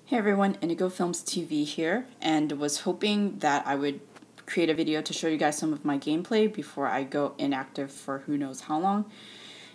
Hey everyone, Indigo Films TV here, and was hoping that I would create a video to show you guys some of my gameplay before I go inactive for who knows how long.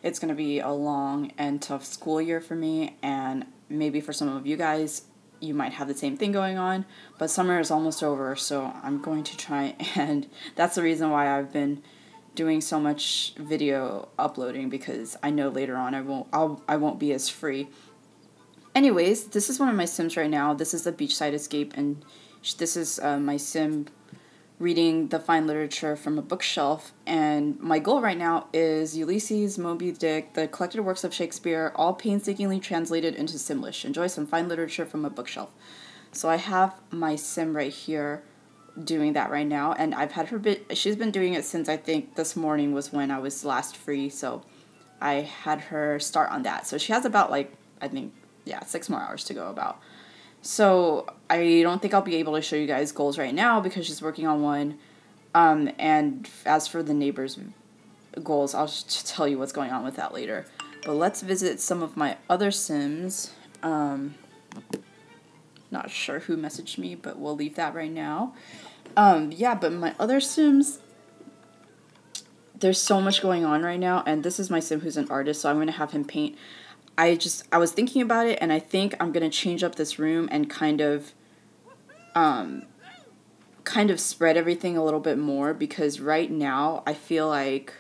It's going to be a long and tough school year for me, and maybe for some of you guys, you might have the same thing going on, but summer is almost over, so I'm going to try, and that's the reason why I've been doing so much video uploading, because I know later on I won't be as free. Anyways, this is one of my sims right now. This is the beachside escape, and this is my sim reading the fine literature from a bookshelf. And my goal right now is Ulysses, Moby Dick, the collected works of Shakespeare, all painstakingly translated into Simlish. Enjoy some fine literature from a bookshelf. So I have my sim right here doing that right now, and I've had her she's been doing it since I think this morning was when I was last free, so I had her start on that. So she has about, like, I think, yeah, 6 more hours to go about. So I don't think I'll be able to show you guys goals right now because she's working on one. And as for the neighbors' goals, I'll just tell you what's going on with that later. But let's visit some of my other sims. Not sure who messaged me, but we'll leave that right now. Yeah, but my other sims, there's so much going on right now, and this is my sim who's an artist, so I'm going to have him paint. I was thinking about it, and I think I'm going to change up this room and kind of spread everything a little bit more, because right now I feel like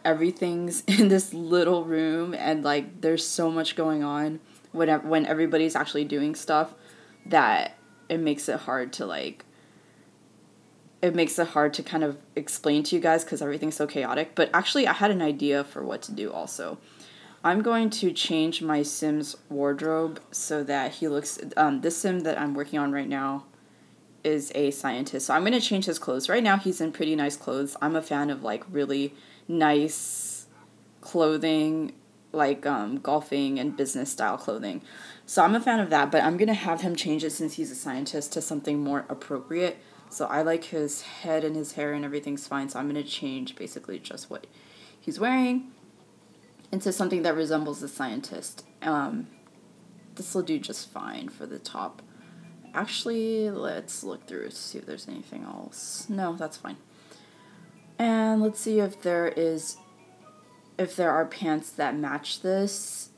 everything's in this little room, and like there's so much going on when everybody's actually doing stuff that it makes it hard to kind of explain to you guys because everything's so chaotic. But actually, I had an idea for what to do also. I'm going to change my sim's wardrobe so that he looks... this sim that I'm working on right now is a scientist. So I'm going to change his clothes. Right now, he's in pretty nice clothes. I'm a fan of, like, really nice clothing, like golfing and business style clothing. So I'm a fan of that, but I'm going to have him change it, since he's a scientist, to something more appropriate. So I like his head and his hair and everything's fine, so I'm going to change basically just what he's wearing into something that resembles a scientist. This will do just fine for the top. Actually, let's look through to see if there's anything else. No, that's fine. And let's see if there are pants that match this.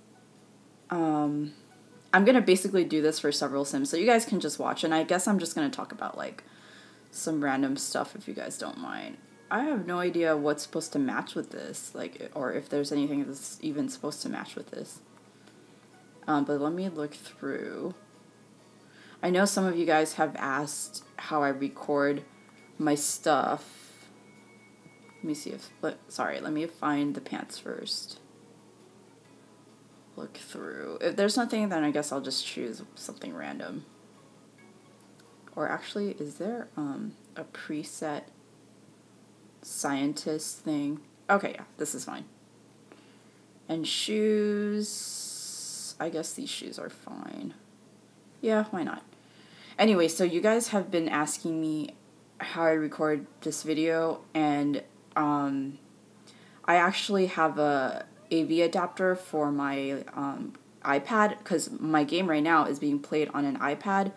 I'm going to basically do this for several sims, so you guys can just watch, and I guess I'm just going to talk about, like, some random stuff if you guys don't mind. I have no idea what's supposed to match with this, like, or if there's anything that's even supposed to match with this. But let me look through. I know some of you guys have asked how I record my stuff. Let me see if... Sorry, let me find the pants first. Look through. If there's nothing, then I guess I'll just choose something random. Or actually, is there a preset scientist thing? Okay, yeah, this is fine. And shoes, I guess these shoes are fine. Yeah, why not? Anyway, so you guys have been asking me how I record this video, and I actually have a AV adapter for my iPad, because my game right now is being played on an iPad.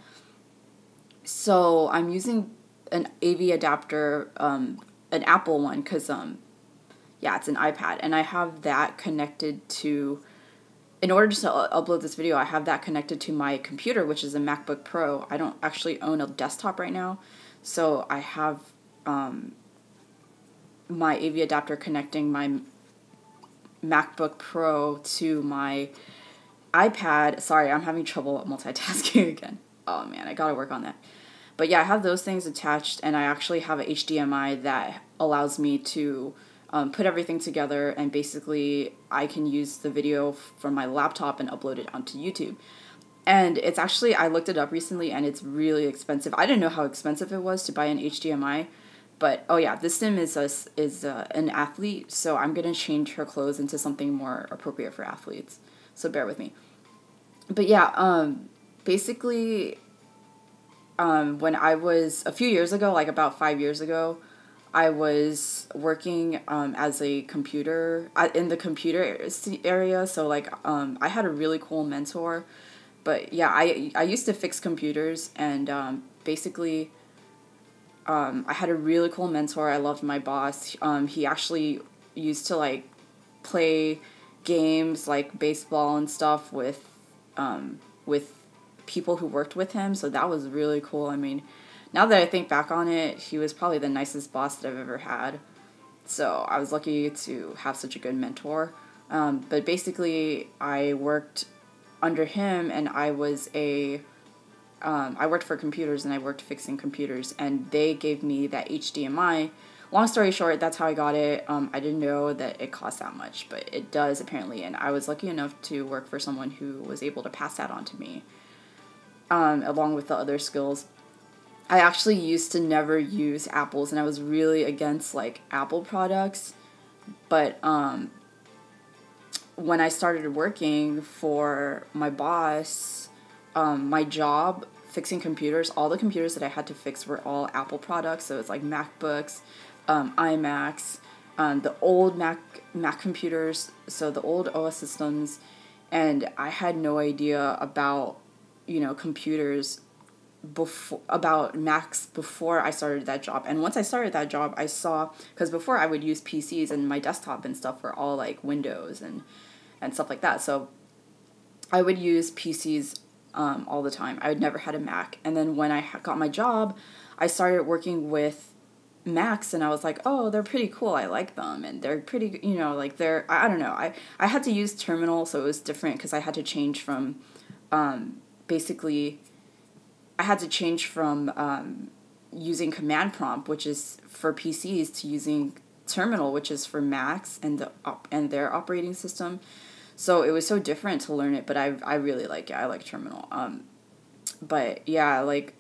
So I'm using an AV adapter, an Apple one, because, yeah, it's an iPad. And I have that connected to, in order to upload this video, I have that connected to my computer, which is a MacBook Pro. I don't actually own a desktop right now. So I have my AV adapter connecting my MacBook Pro to my iPad. Sorry, I'm having trouble multitasking again. Oh man, I gotta work on that. But yeah, I have those things attached, and I actually have a HDMI that allows me to put everything together, and basically I can use the video from my laptop and upload it onto YouTube. And it's actually, I looked it up recently, and it's really expensive. I didn't know how expensive it was to buy an HDMI, but oh yeah, this sim is an athlete, so I'm going to change her clothes into something more appropriate for athletes. So bear with me. But yeah, basically, when I was, a few years ago, like about 5 years ago, I was working as a computer in the computer area, so like I had a really cool mentor. But yeah, I used to fix computers, and basically I had a really cool mentor. I loved my boss. He actually used to like play games like baseball and stuff with people who worked with him. So that was really cool. I mean, now that I think back on it, he was probably the nicest boss that I've ever had. So I was lucky to have such a good mentor. But basically, I worked under him, and I worked for computers, and I worked fixing computers, and they gave me that HDMI. Long story short, that's how I got it. I didn't know that it cost that much, but it does apparently, and I was lucky enough to work for someone who was able to pass that on to me, along with the other skills. I actually used to never use apples, and I was really against like Apple products, but when I started working for my boss, my job fixing computers, all the computers that I had to fix were all Apple products. So it's like MacBooks, iMacs, the old Mac computers, so the old OS systems, and I had no idea about, computers about Macs before I started that job. And once I started that job, I saw, because before I would use PCs, and my desktop and stuff were all like Windows and stuff like that. So I would use PCs all the time. I had never had a Mac. And then when I got my job, I started working with Macs, and I was like, oh, they're pretty cool. I like them, and they're pretty, like I don't know. I had to use Terminal, so it was different because I had to change from, basically, I had to change from using Command Prompt, which is for PCs, to using Terminal, which is for Macs and their operating system. So it was so different to learn it, but I really like it. I like Terminal. But yeah, like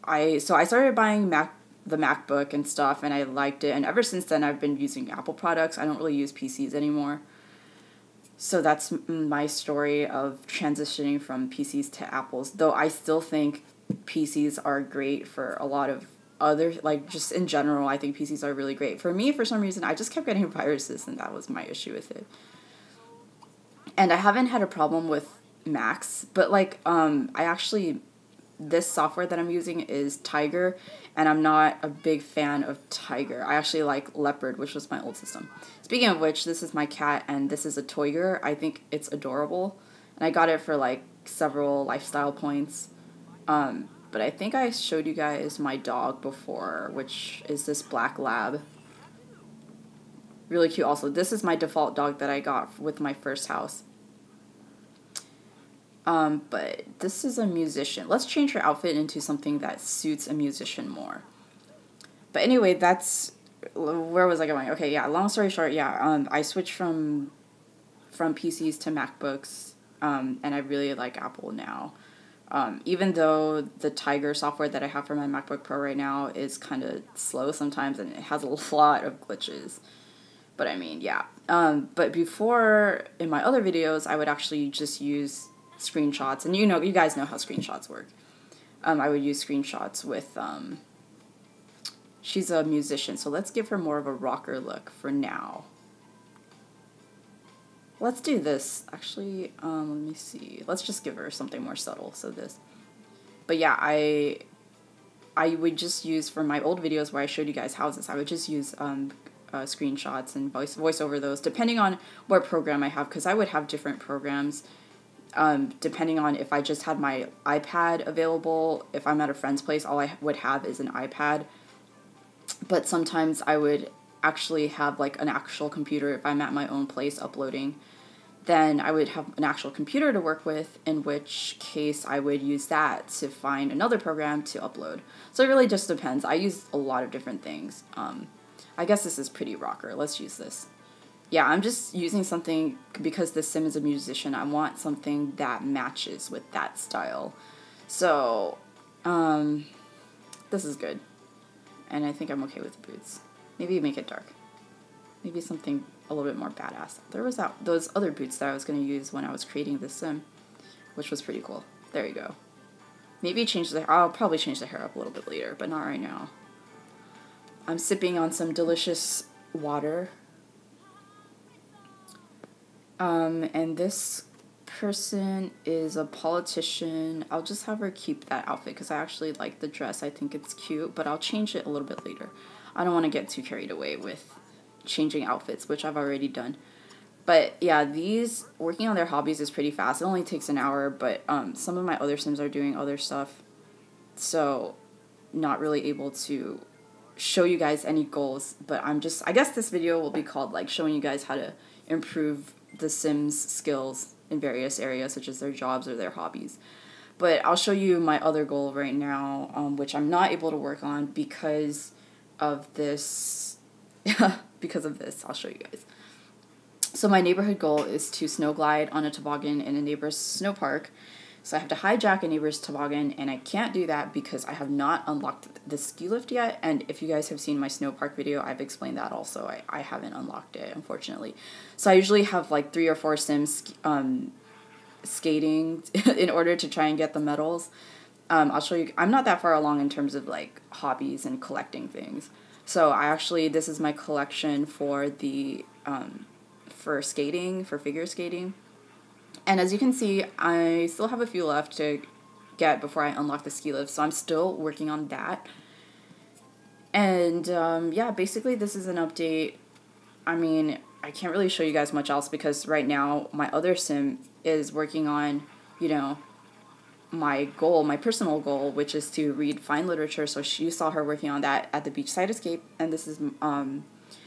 I started buying the MacBook and stuff, and I liked it. And ever since then, I've been using Apple products. I don't really use PCs anymore. So that's my story of transitioning from PCs to Apples. Though I still think PCs are great for a lot of other, like just in general, I think PCs are really great. For me, for some reason, I just kept getting viruses, and that was my issue with it. And I haven't had a problem with Macs, but like this software that I'm using is Tiger, and I'm not a big fan of Tiger. I actually like Leopard, which was my old system. Speaking of which, this is my cat, and this is a Toiger. I think it's adorable, and I got it for like several lifestyle points. But I think I showed you guys my dog before, which is this black lab. Really cute also. This is my default dog that I got with my first house. But this is a musician. Let's change her outfit into something that suits a musician more. But anyway, where was I going? Okay, yeah, long story short, yeah, I switched from PCs to MacBooks, and I really like Apple now. Even though the Tiger software that I have for my MacBook Pro right now is kind of slow sometimes, and it has a lot of glitches. But I mean, yeah. But before, in my other videos, I would actually just use screenshots, and you guys know how screenshots work. I would use screenshots with, she's a musician, so let's give her more of a rocker look for now. Let's do this. Actually, let me see. Let's just give her something more subtle, so this. But yeah, I would just use, for my old videos where I showed you guys houses, I would just use, screenshots and voice over those, depending on what program I have, because I would have different programs. Depending on if I just had my iPad available. If I'm at a friend's place, all I would have is an iPad. But sometimes I would actually have like an actual computer if I'm at my own place uploading. Then I would have an actual computer to work with, in which case I would use that to find another program to upload. So it really just depends. I use a lot of different things. I guess this is pretty rocker. Let's use this. Yeah, I'm just using something because this sim is a musician. I want something that matches with that style. So, this is good. And I think I'm okay with the boots. Maybe make it dark. Maybe something a little bit more badass. There was those other boots that I was going to use when I was creating this sim, which was pretty cool. There you go. Maybe I'll probably change the hair up a little bit later, but not right now. I'm sipping on some delicious water. And this person is a politician. I'll just have her keep that outfit because I actually like the dress. I think it's cute, but I'll change it a little bit later. I don't want to get too carried away with changing outfits, which I've already done. But yeah, these working on their hobbies is pretty fast. It only takes an hour, but some of my other Sims are doing other stuff, so not really able to show you guys any goals. But I guess this video will be called like showing you guys how to improve the Sims skills in various areas, such as their jobs or their hobbies. But I'll show you my other goal right now, which I'm not able to work on because of this. Because of this, I'll show you guys. So my neighborhood goal is to snow glide on a toboggan in a neighbor's snow park. So I have to hijack a neighbor's toboggan, and I can't do that because I have not unlocked the ski lift yet. And if you guys have seen my snow park video, I've explained that also. I haven't unlocked it, unfortunately. So I usually have like 3 or 4 Sims skating in order to try and get the medals. I'll show you. I'm not that far along in terms of like hobbies and collecting things. So this is my collection for the for skating, for figure skating. And as you can see, I still have a few left to get before I unlock the ski lift, so I'm still working on that. And yeah, basically this is an update. I mean, I can't really show you guys much else because right now my other Sim is working on, you know, my goal, my personal goal, which is to read fine literature. So you saw her working on that at the beachside escape, and this is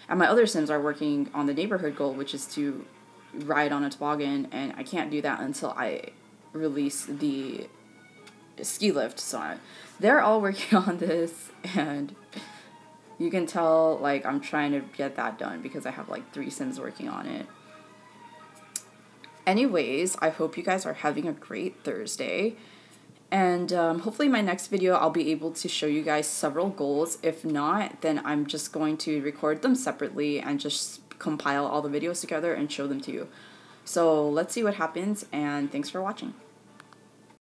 and my other Sims are working on the neighborhood goal, which is to ride on a toboggan, and I can't do that until I release the ski lift. So they're all working on this, and you can tell like I'm trying to get that done because I have like 3 Sims working on it. Anyways, I hope you guys are having a great Thursday, and hopefully my next video I'll be able to show you guys several goals. If not, then I'm just going to record them separately and just compile all the videos together and show them to you. So let's see what happens, and thanks for watching.